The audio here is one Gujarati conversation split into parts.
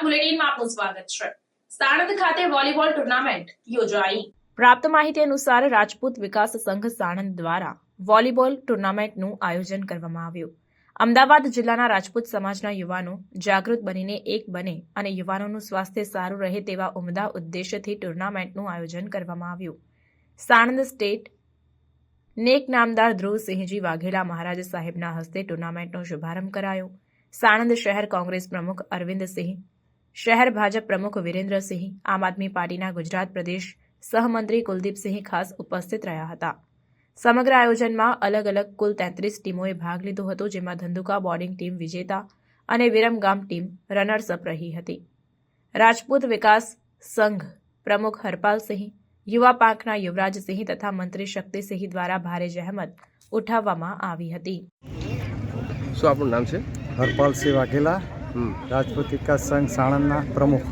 બુલેટિનમાં આપનું સ્વાગત છે। સાણંદ ખાતે વોલીબોલ ટુર્નામેન્ટ યોજાઈ। પ્રાપ્ત માહિતી અનુસાર રાજપૂત વિકાસ સંઘ સાણંદ દ્વારા વોલીબોલ ટુર્નામેન્ટનું આયોજન કરવામાં આવ્યું। અમદાવાદ જિલ્લાના રાજપૂત સમાજના યુવાનો જાગૃત બનીને એક બને અને યુવાનોનું સ્વાસ્થ્ય સારું રહે તેવા ઉમદા ઉદ્દેશ્યથી ટુર્નામેન્ટનું આયોજન કરવામાં આવ્યું। સાણંદ સ્ટેટ નેક નામદાર ધ્રુવસિંહજી વાઘેલા મહારાજ સાહેબના હસ્તે ટુર્નામેન્ટનો શુભારંભ કરાયો। સાણંદ શહેર કોંગ્રેસ પ્રમુખ અરવિંદસિંહ, શહેર ભાજપ પ્રમુખ વિરેન્દ્રસિંહ, આમ આદમી પાર્ટીના ગુજરાત પ્રદેશ સહમંત્રી કુલદીપસિંહ ખાસ ઉપસ્થિત રહ્યા હતા। સમગ્ર આયોજનમાં અલગ અલગ કુલ 33 ટીમોએ ભાગ લીધો હતો, જેમાં ધંધુકા બોર્ડિંગ ટીમ વિજેતા અને વિરમગામ ટીમ રનર્સ અપ રહી હતી। રાજપૂત વિકાસ સંઘ પ્રમુખ હરપાલસિંહ, યુવા પાંખના યુવરાજસિંહ તથા મંત્રી શક્તિસિંહ દ્વારા ભારે જહેમત ઉઠાવવામાં આવી હતી। શું આપનું નામ છે? હરપાલસિંહ વાઘેલા, રાજપૂત વિકાસ સંઘ સાણંદના પ્રમુખ।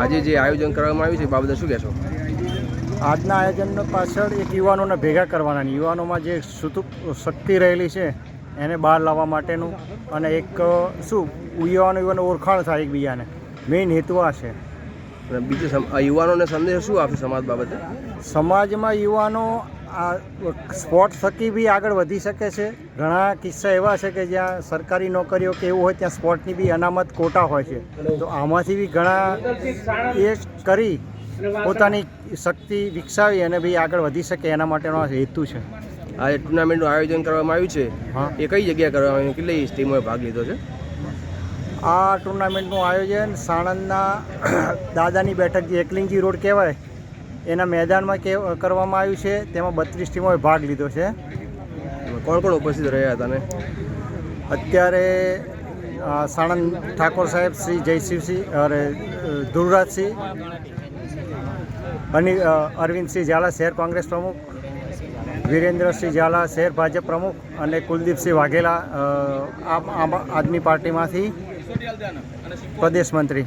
આજે જે આયોજન કરવામાં આવ્યું છે એ બાબતે શું કહેશો? આજના આયોજન પાછળ એક યુવાનોને ભેગા કરવાના, યુવાનોમાં જે શક્તિ રહેલી છે એને બહાર લાવવા માટેનું, અને એક યુવાનો ઓળખાણ થાય એકબીજાને, મેઇન હેતુ આ છે। અને બીજું યુવાનોને સંદેશ શું આપશે સમાજ બાબતે? સમાજમાં યુવાનો આ સ્પોર્ટ થકી બી આગળ વધી શકે છે। ઘણા કિસ્સા એવા છે કે જ્યાં સરકારી નોકરીઓ કે એવું હોય ત્યાં સ્પોર્ટની બી અનામત કોટા હોય છે, તો આમાંથી બી ઘણા એ કરી પોતાની શક્તિ વિકસાવી અને બી આગળ વધી શકે એના માટેનો હેતુ છે। આ ટુર્નામેન્ટનું આયોજન કરવામાં આવ્યું છે, એ કઈ જગ્યાએ કરવામાં આવ્યું, કેટલી ટીમોએ ભાગ લીધો છે? આ ટુર્નામેન્ટનું આયોજન સાણંદના દાદાની બેઠક જે એકલિંગજી રોડ કહેવાય એના મેદાનમાં કરવામાં આવ્યું છે। તેમાં 32 ટીમોએ ભાગ લીધો છે। કોણ કોણ ઉપસ્થિત રહ્યા હતા? ને અત્યારે સાણંદ ઠાકોર સાહેબ શ્રી જયશિવસિંહ અને ધ્રુવરાજસિંહ, અરવિંદસિંહ ઝાલા શહેર કોંગ્રેસ પ્રમુખ, વિરેન્દ્રસિંહ ઝાલા શહેર ભાજપ પ્રમુખ અને કુલદીપસિંહ વાઘેલા આમ આદમી પાર્ટીમાંથી પ્રદેશ મંત્રી।